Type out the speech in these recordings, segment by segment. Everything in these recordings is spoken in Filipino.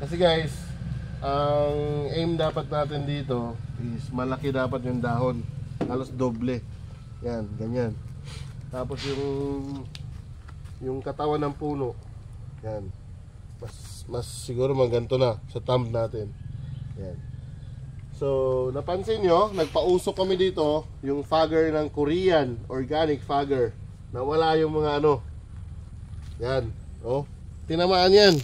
Kasi guys, ang aim dapat natin dito is malaki dapat yung dahon. Halos doble. Yan, ganyan. Tapos yung katawan ng puno, yan. Mas siguro maganto na sa thumb natin. Yan. So, napansin nyo, nagpausok kami dito yung fogger ng Korean organic fogger. Nawala yung mga ano. Yan. Oh, tinamaan yan.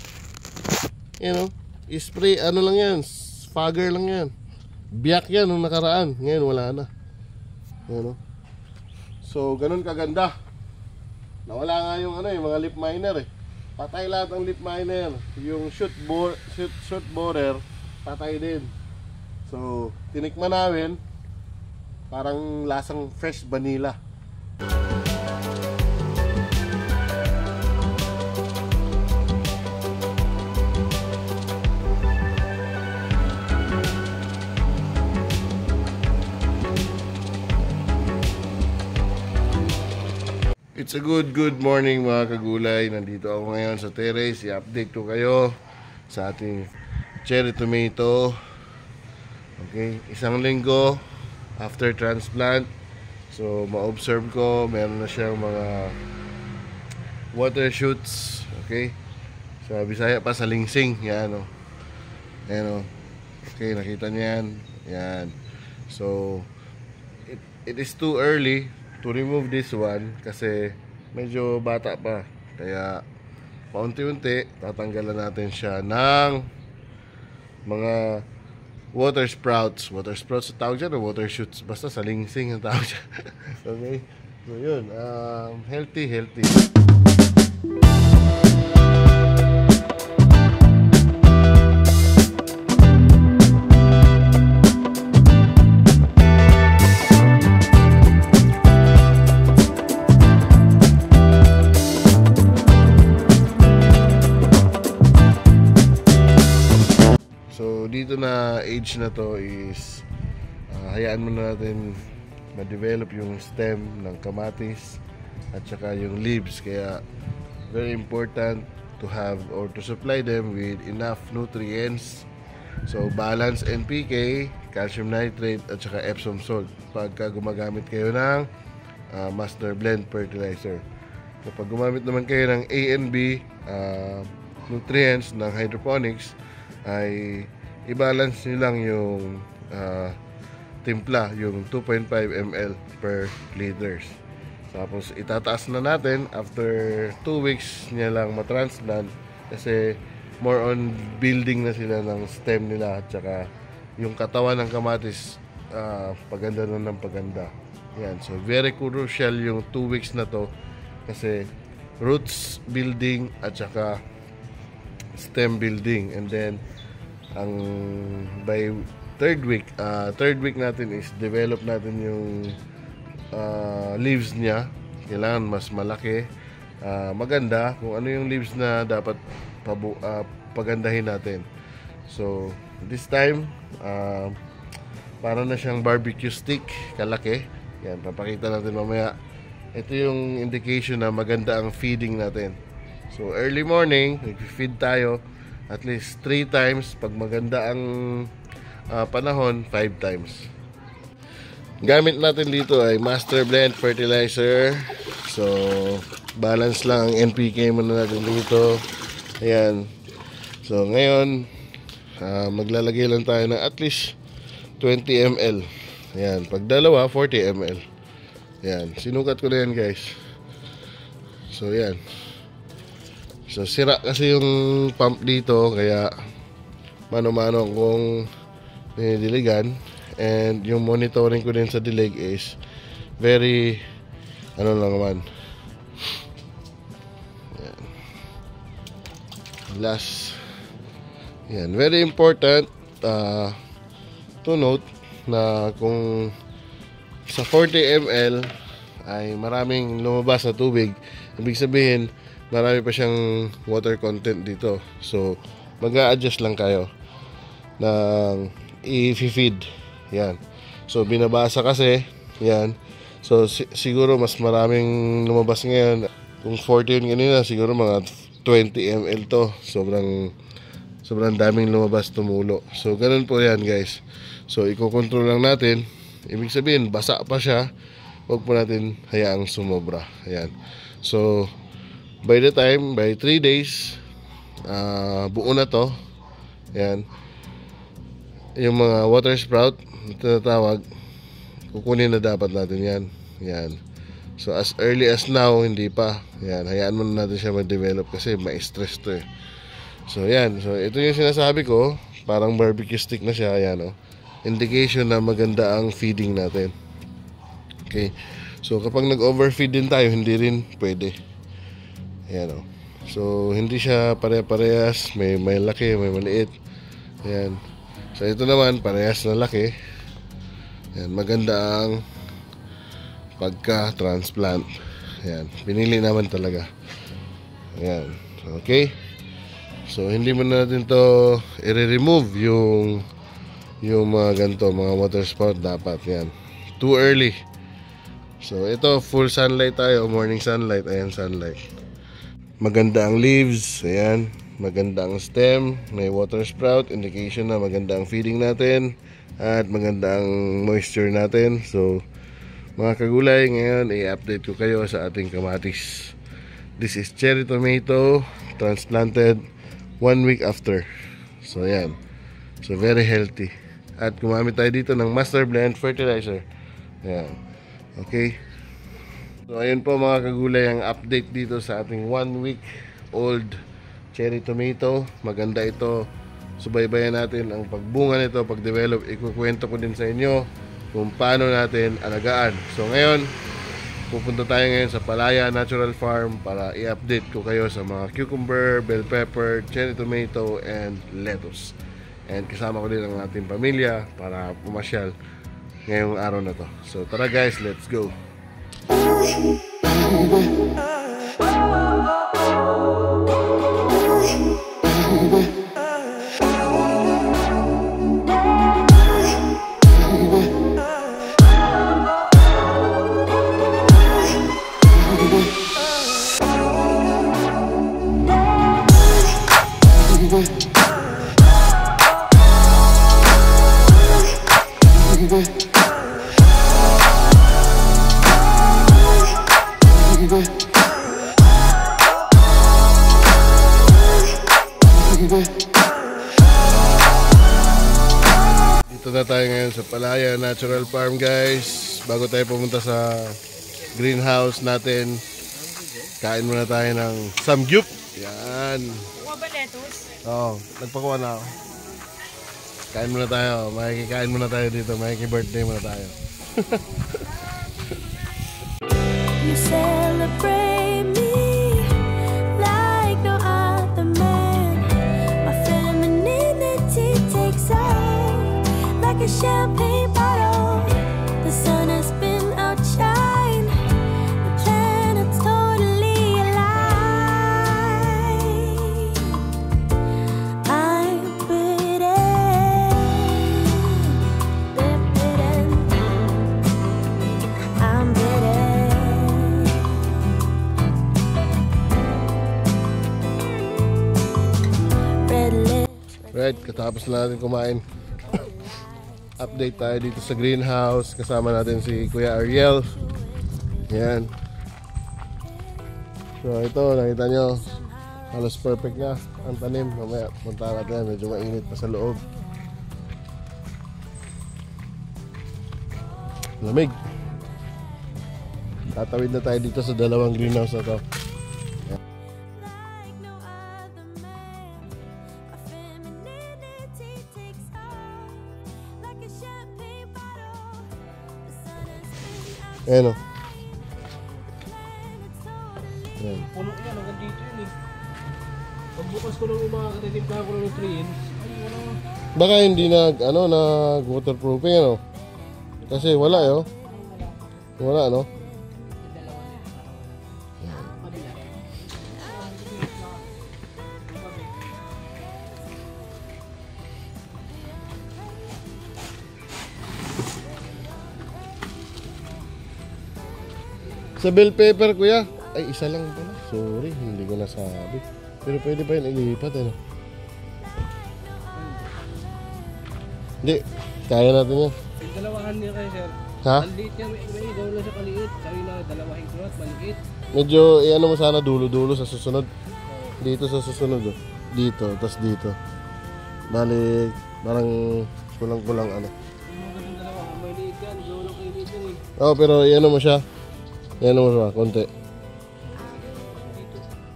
Yan oh. Spray, ano lang yan. Fogger lang yan. Biyak yan nung nakaraan. Ngayon wala na. Yan oh. So, ganun kaganda. Nawala nga yung ano yung mga lip miner eh. Patay lahat ang lip miner. Yung shoot borer, patay din. So, tinikman namin, parang lasang fresh vanilla. It's a good morning mga kagulay. Nandito ako ngayon sa terrace. I-update ko kayo sa ating cherry tomato. Okay, isang linggo after transplant. So, ma-observe ko, meron na siyang mga water shoots. Okay, sa Bisaya pa sa lingsing. Yan o. Yan o. Okay, nakita niyan. Yan. So, it is too early to remove this one kasi medyo bata pa. Kaya paunti-unti tatanggalan natin siya ng mga water sprouts. Water sprouts sa tawag dyan o water shoots. Basta sa lingsing ang tawag dyan. Okay? So yun, healthy. Dito na age na to is hayaan muna natin ma-develop yung stem ng kamatis at saka yung leaves, kaya very important to have or to supply them with enough nutrients. So balance NPK, calcium nitrate at saka Epsom salt pagka gumagamit kayo ng master blend fertilizer. Kapag gumamit naman kayo ng A and B nutrients ng hydroponics, ay i-balance nyo lang yung timpla, yung 2.5 ml per liters. Tapos itataas na natin after 2 weeks niya lang matransplant kasi more on building na sila ng stem nila at saka yung katawan ng kamatis paganda na ng paganda. Yan. So very crucial yung 2 weeks na to kasi roots building at saka stem building, and then ang by third week natin is develop natin yung leaves niya. Kailangan mas malaki, maganda, kung ano yung leaves na dapat pagandahin natin. So this time para na siyang barbecue stick kalaki. Yan, papakita natin mamaya. Ito yung indication na maganda ang feeding natin. So early morning nag-feed tayo at least 3 times. Pag maganda ang panahon, 5 times. Gamit natin dito ay master blend fertilizer. So balance lang ang NPK muna natin dito. Ayan. So ngayon maglalagay lang tayo ng at least 20 ml. Ayan. Pag dalawa, 40 ml. Ayan. Sinukat ko na yan guys. So ayan. So sira kasi yung pump dito, kaya mano-mano kung dinidiligan, and yung monitoring ko din sa dilig is very ano lang naman. Yan. Last. Yan, very important to note na kung sa 40 ml ay maraming lumabas na tubig, ibig sabihin marami pa siyang water content dito. So mag-a-adjust lang kayo ng i-feed. Yan. So binabasa kasi yan. So siguro mas maraming lumabas ngayon. Kung 40 yun kanina, siguro mga 20 ml to. sobrang daming lumabas, tumulo. So ganun po yan guys. So iko-control lang natin. Ibig sabihin basa pa siya, huwag po natin hayaang sumobra. Ayan. So by the time, by 3 days, buo na to. Ayan. Yung mga water sprout na tinatawag, kukunin na dapat natin yan. Ayan. So as early as now, hindi pa. Ayan. Hayaan muna natin siya mag-develop kasi ma-stress to eh. So ayan. So ito yung sinasabi ko, parang barbecue stick na siya. Ayan, oh. Indication na maganda ang feeding natin. Okay. So kapag nag-overfeed din tayo, hindi rin pwede. Ayan, oh. So hindi siya pare-parehas, may laki, may maliit. Ayan. So ito naman parehas na laki. Ayan, maganda ang pagka-transplant. Ayan, pinili naman talaga. Ayan. Okay. So hindi mo natin to i-remove yung mga ganito, mga water spout dapat. Ayan. Too early. So ito full sunlight tayo, morning sunlight. Ayan, sunlight. Maganda ang leaves. Ayan. Maganda ang stem. May water sprout. Indication na maganda ang feeding natin. At maganda ang moisture natin. So mga kagulay, ngayon i-update ko kayo sa ating kamatis. This is cherry tomato, transplanted 1 week after. So ayan. So very healthy. At gumamit tayo dito ng master blend fertilizer. Ayan. Okay. So ayun po mga kagulay, ang update dito sa ating 1 week old cherry tomato. Maganda ito. Subaybayan natin ang pagbunga nito, pag-develop. Ikukwento ko din sa inyo kung paano natin alagaan. So ngayon, pupunta tayo ngayon sa Palaya Natural Farm para i-update ko kayo sa mga cucumber, bell pepper, cherry tomato, and lettuce. And kasama ko din ang ating pamilya para pumasyal ngayong araw na to. So tara guys, let's go! Dito na tayo ngayon sa Palaya Natural Farm guys. Bago tayo pumunta sa greenhouse natin, kain muna tayo ng samgyup. Yan. Kuha ba lettuce? Oo, nagpakuha na ako. Kain muna tayo, makikikain muna tayo dito, makikibirthday muna tayo. You celebrate me like no other man. My femininity takes off like a champagne bottle. The sun has been outshine. The planet's totally alive. I'm bitten. I'm bitten. Red lips. Right, katapos na natin kumain. Update tayo dito sa greenhouse. Kasama natin si Kuya Ariel. Yan. So ito, nakita nyo, halos perfect na ang tanim. Mamaya punta natin, medyo mainit pa sa loob. Lamig. Tatawid na tayo dito sa dalawang greenhouse na to. Like no other man. My femininity takes off like a champagne bottle. The sun has been out. Ayan o. Planet's totally Ayan. Puno yan, hanggang dito yun eh. Pagbukas ko ng mga katitimpla ko ng 3 inch, ay wala. Baka hindi nag waterproofing ano. Kasi wala eh, oh. Wala no. Sa bell pepper kuya, ay isa lang pala. Sorry, hindi ko nasabi. Pero pwede pa yun ilipat ano. Hindi, kaya natin yan. Yung dalawahan niya kayo, sir. Ha? Maliit yan, may igaw lang siya kaliit. Sabi na dalawahin ko at maliit. Medyo, ano mo sana, dulo-dulo sa susunod. Dito sa susunod, oh. Dito, tas dito. Bali, parang kulang-kulang ano. Yung mga ganun dalawa, may liit yan, igaw lang kayo liit yan eh. Oh, pero iano mo siya. Iano mo siya, konti.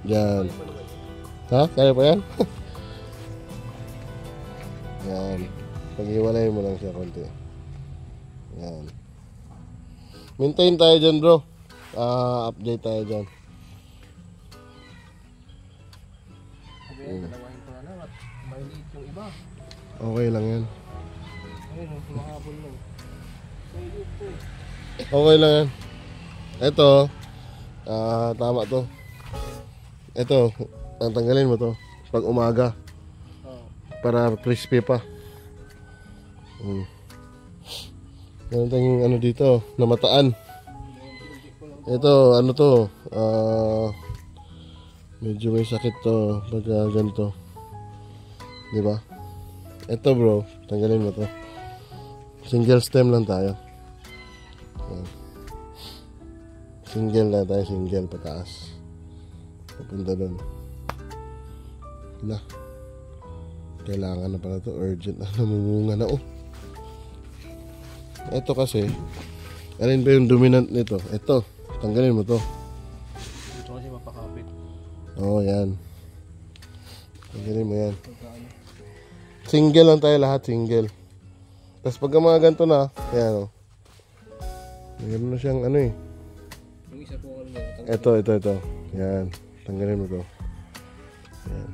Yan. Ha? Kaya pa yan? Yan. Pag-iwalay mo lang siya konti. Yan. Maintain tayo dyan, bro. Update tayo dyan. Sabi yan, dalawahin ko na lang at may liit yung iba. Okay lang yan. Ayun, humahabol lang. May liit po eh. Okay lang yan. Ito, tama to. Ito, tanggalin mo to pag umaga Oo. para crispy pa. Meron tayong ano dito, namataan. Ito, ano to, medyo may sakit to pag ganito. Di ba? Ito bro, tanggalin mo to. Single stem lang tayo. Yan. Single na tayo, single pataas. Papunta doon. Wala. Kailangan na pala to, urgent na, namumunga na oh. Ito kasi, alin ba yung dominant nito? Ito, tanggalin mo to. Ito kasi mapakapit. Oo, yan. Tanggalin mo yan. Pagkaano. Single lang tayo lahat, single. Tapos pag mga ganito na, yan o. Mayroon na siyang ano eh. Yung isa po ano yun. Ito. Yan. Tanggalin mo to. Yan.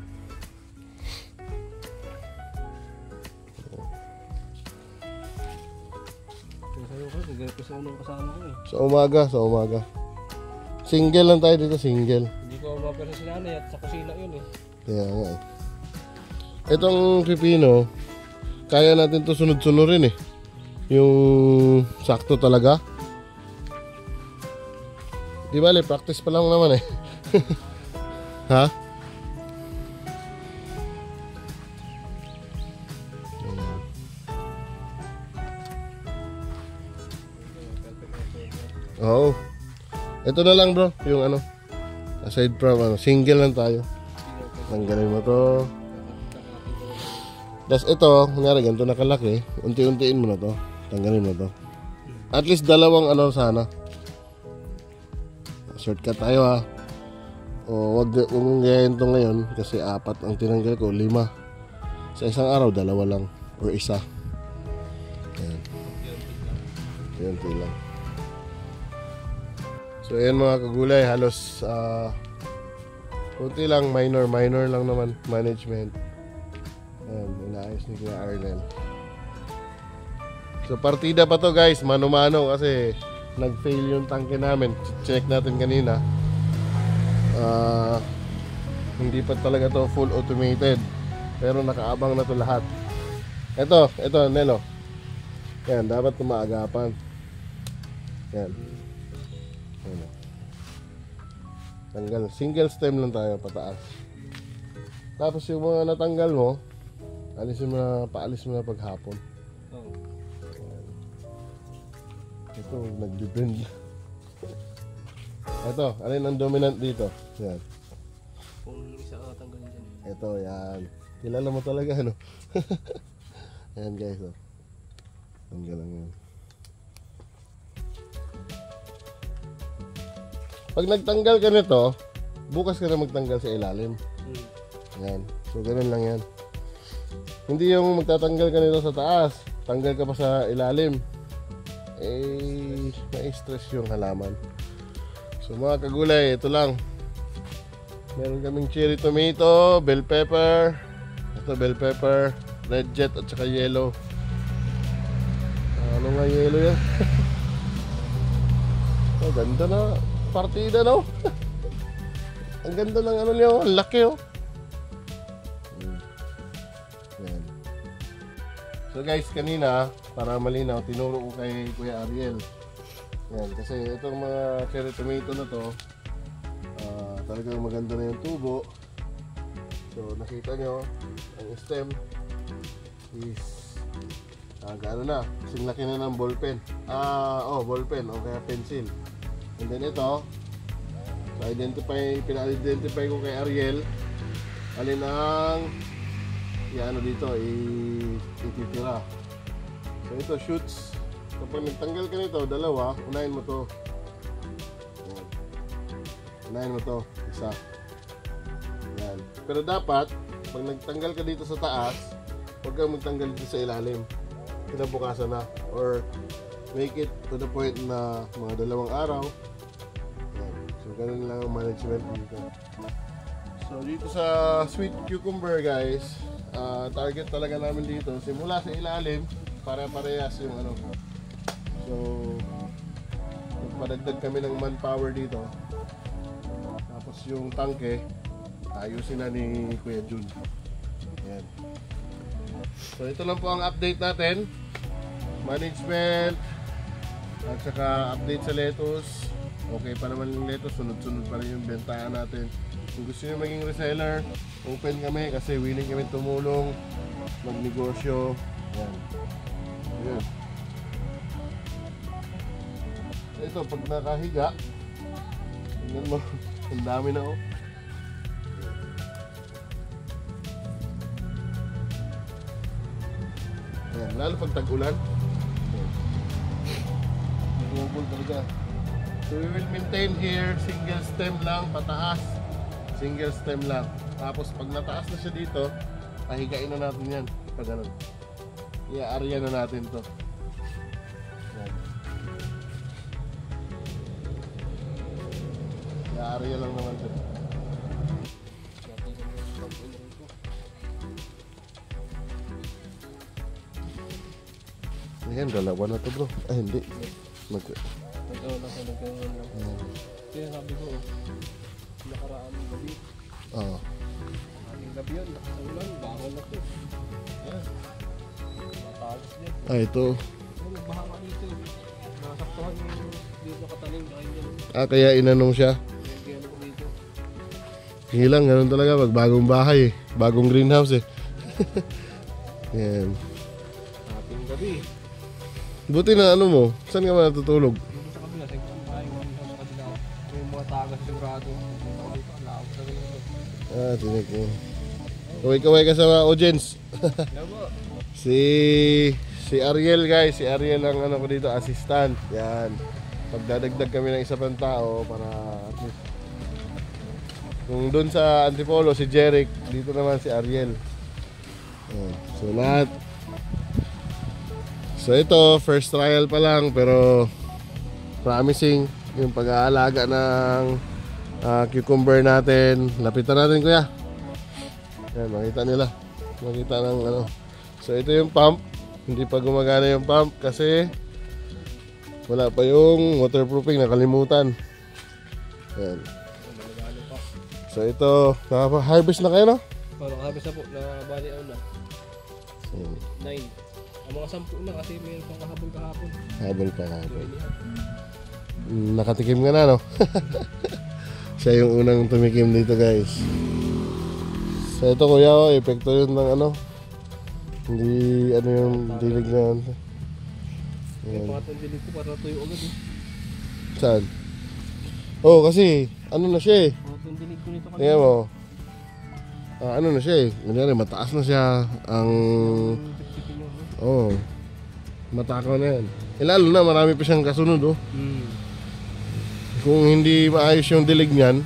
Sa'yo kasi, ganito ko sa unang kasama ko eh. Sa umaga. Single lang tayo dito, single. Hindi ko mapera si nanay at sa kusina yun eh. Kaya nga eh. Itong pipino, kaya natin to sunod-sunurin eh. Yung sakto talaga. Di bale, practice pa lang naman eh. Ha? Oo. Ito na lang bro, yung ano. Aside from ano, single lang tayo. Tanggalin mo to. Tapos ito, kunyari ganito na kalaki, unti-untiin mo na to. Tanggalin mo to. At least dalawang ano sana. Shortcut tayo ha. O wag mong gayahin to ngayon kasi 4 ang tinanggal ko, 5. Sa isang araw, 2 lang. Or 1. Ayan. Unti lang. So ayan mga kagulay, halos kunti lang, minor lang naman, management. Ayan, inaayos ni Kuya Arnel. So partida pa to guys, mano-mano kasi nag-fail yung tangke namin. Check natin kanina. Hindi pa talaga to full automated. Pero nakaabang na to lahat. Ito Nelo. Yan, dapat kumaagapan. Yan. Yan. Tanggal, single stem lang tayo pataas. Tapos yung mga natanggal mo, paalis mo na paghapon. Oo. Ito, nag-depend. Ito, alin ang dominant dito? Yan. Kung isa ka tanggalin dyan. Ito, yan. Kilala mo talaga, ano? Ayan guys, oh. Tanggal lang yan. Pag nagtanggal ka nito, bukas ka na magtanggal sa ilalim. Yan. So, ganun lang yan. Hindi yung magtatanggal ka nito sa taas, tanggal ka pa sa ilalim. Na-stress yung halaman. So mga kagulay, ito lang. Meron kaming cherry tomato, bell pepper. Ito bell pepper, red jet at saka yellow. Ano nga yellow yan? Oh, ganda na. Partida no? Ang ganda ng ano niya, ang laki oh. Yan. So guys, kanina, para malinaw, tinuro ko kay Kuya Ariel. Yan, kasi itong mga cherry tomato na to, talagang maganda na yung tubo. So nakita nyo, ang stem is Gaano na, kasing laki na ng ballpen. Ballpen o kaya pencil. And then ito, so pina-identify ko kay Ariel alin ang dito ititira. So ito shoots. Kapag nagtanggal ka nito, dalawa, unahin mo to. Yan. Unahin mo to, isa. Yan. Pero dapat, pag nagtanggal ka dito sa taas, huwag kang magtanggal dito sa ilalim. Kinabukasan na. Or make it to the point na mga 2 araw. Yan. So ganun lang ang management dito. So dito sa sweet cucumber guys, target talaga namin dito simula sa ilalim para parehas yung ano. So nagpadagdag kami ng manpower dito. Tapos yung tangke ayusin na ni Kuya Jun. Yan. So ito lang po ang update natin. Management at saka update sa lettuce. Okay pa naman yung lettuce, sunod-sunod pa rin yung bentahan natin. Kung gusto nyo maging reseller, open kami kasi willing kami tumulong, magnegosyo. Yan. Ayan. Ito, pag nakahiga, tingnan mo, ang dami na oh. Ayan, lalo pag tag-ulan. Bubol talaga. So we will maintain here, single stem lang, pataas. Single stem lang. Tapos pag nataas na siya dito, pahigain na natin yan. Pag ganun. I-area na natin to. Yan. I-area lang naman to. Ayan, dalawa na to bro. Ay hindi. Nagkaroon lang. Kaya sabi ko, nakaraan ng gabi. Oo. Aling gabi yun, nakasaulan, bangon na to. Ayan. Matagas din. Ito. Ayan, nagbaha ka dito. Nakasaktuhan yung dito nakatanim. Kaya inanong siya. Kaya ano ko dito. Hilang, ganun talaga. Pag bagong bahay eh. Bagong greenhouse eh. Yan. Ating gabi. Buti na ano mo, saan ka ba natutulog? Dito sa kabila, sa ikong bahay, sa kabila. May mga tagas sigurado. Dito, laog sa rin. Tinik mo. Kaway-kaway ka sa mga audience. Hello po. Si Ariel guys, si Ariel ang ano ko dito, assistant. Yan. Pagdadagdag kami ng isa pang tao para at least. Kung doon sa Antipolo si Jeric, dito naman si Ariel. Yan. So lahat. So ito, first trial pa lang pero promising yung pag-aalaga ng cucumber natin. Lapitan natin kuya. Yan, makita nila. Makita ng ano. So ito yung pump. Hindi pa gumagana yung pump kasi wala pa yung waterproofing, nakalimutan. Yan. So ito, nakapa-harvest na kayo no? Parang harvest na po, nabali ako na. 9. Ang mga 10 na kasi mayroon pang kahabol kahapon. Habol pa habol. Nakatikim ka na no? Siya yung unang tumikim dito guys. So ito kuya, epekto yun ng ano. Hindi ano yung dilig na ano. Yung pangatong dilig ko para tuyo agad eh. Saan? Oh kasi ano na siya eh. Pangatong dilig ko nito kanina. Tingnan mo. Ano na siya eh. Kunyari mataas na siya. Ang matakaw na yan. Lalo na marami pa siyang kasunod oh. Kung hindi maayos yung dilig niyan,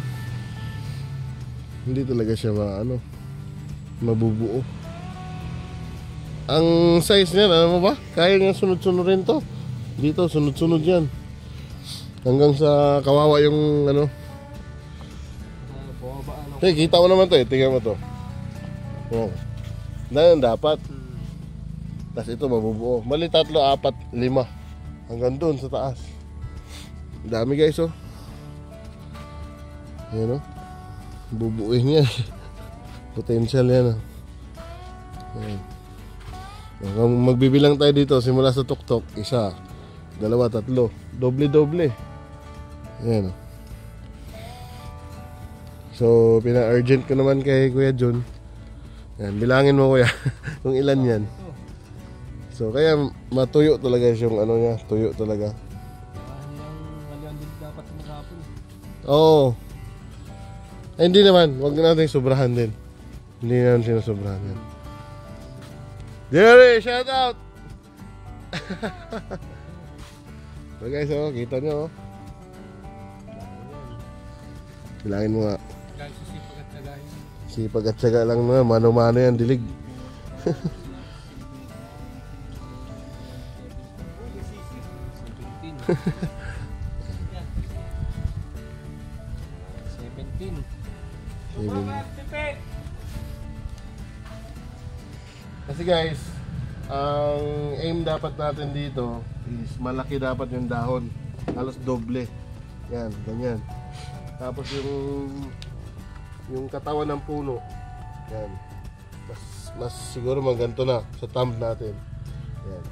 hindi talaga siya mabubuo. Ang size niyan, ano mo ba? Kaya nga sunod-sunod rin to. Dito, sunod-sunod yan. Hanggang sa kawawa yung ano. Hey, kita mo naman to eh. Tingnan mo to. Oh. Yan dapat. Tapos ito mabubuo. Mali 3, 4, 5. Hanggang doon sa taas. Dami guys oh. Ayan oh. Bubuuin niya. Potential yan oh. Ayan. Hanggang magbibilang tayo dito simula sa tuktok. 1, 2, 3. Doble-doble. Ayan oh. So pina-urgent ko naman kay Kuya John. Ayan, bilangin mo kuya kung ilan yan. So kaya matuyo talaga yung ano niya, tuyo talaga. Halian din dapat maghapon. Oo. Eh, hindi naman, wag natin sobrahan din. Hindi naman sinusobrahan yan. Jerry, shout out! So guys, oh, kita nyo, oh. Bilangin mo nga. Guys, sisipag at tagayin. Sipag at syaga lang na, mano-mano yan, dilig. 17. Kasi guys, ang aim dapat natin dito is malaki dapat yung dahon. Halos doble. Yan, ganyan. Tapos yung katawan ng puno. Yan. Mas siguro ganito na sa thumb natin. Yan.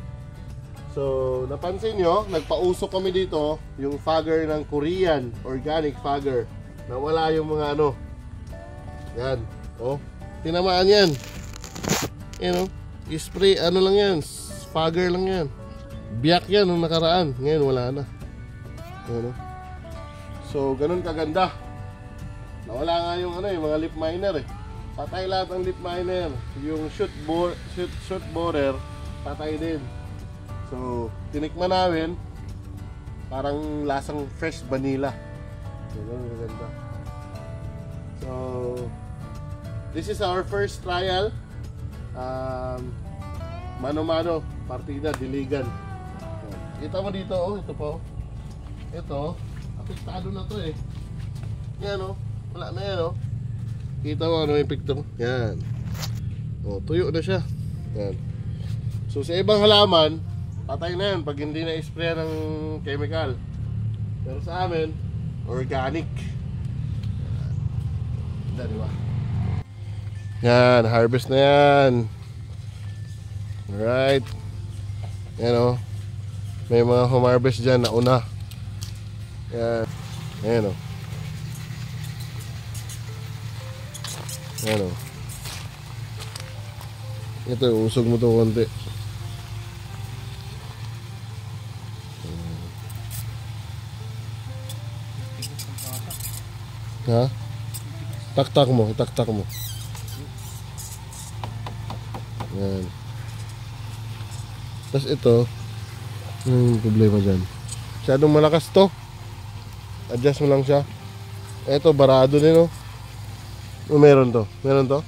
So, napansin nyo, nagpausok kami dito yung fogger ng Korean organic fogger. Nawala yung mga ano. Yan. Oh, tinamaan yan. Yan, oh. Spray, ano lang yan. Fogger lang yan. Biyak yan nung nakaraan. Ngayon, wala na. Yan, oh. So, ganun kaganda. Nawala nga yung ano, yung mga lip miner eh. Patay lahat ng lip miner. Yung shoot borer, patay din. So, tinikman namin, parang lasang fresh vanilla. So, ganun maganda. So, this is our first trial. Mano-mano, partida, diligan. So, kita mo dito, oh, ito po. Ito, apektado na to eh. Yan, oh. Wala na yan, oh. Kita mo ano yung epekto? Yan. Oh, tuyo na siya. Yan. So, sa ibang halaman, patay na yan pag hindi na spray ng chemical. Pero sa amin, organic. Yan, diba? Yan, harvest na yan. Alright. Yan, o. May mga humarvest dyan na una. Yan. Yan, o. Yan, o. Ito, usog mo ito konti. Ha? Taktak mo, itaktak mo. Yan. Tapos ito, problema dyan. Masyadong malakas to. Adjust mo lang siya. Ito, barado din, oh. Meron to. Meron to?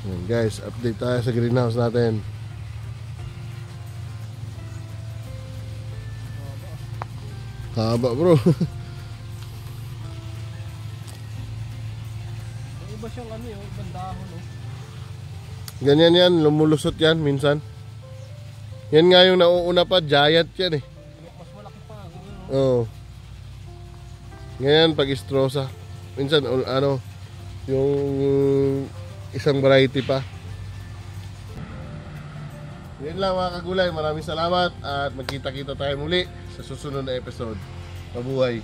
Yan, guys, update tayo sa greenhouse natin. Haba, bro. May iba siyang ano yun, ibang dahon, oh. Ganyan yan, lumulusot yan minsan. Yan nga yung nauuna pa, giant yan eh. Mas malaki pa, ano. Oo. Ganyan pag istrosa. Minsan, ano, yung isang variety pa. Yan lang mga kagulay, maraming salamat at magkita-kita tayo muli sa susunod na episode. Mabuhay!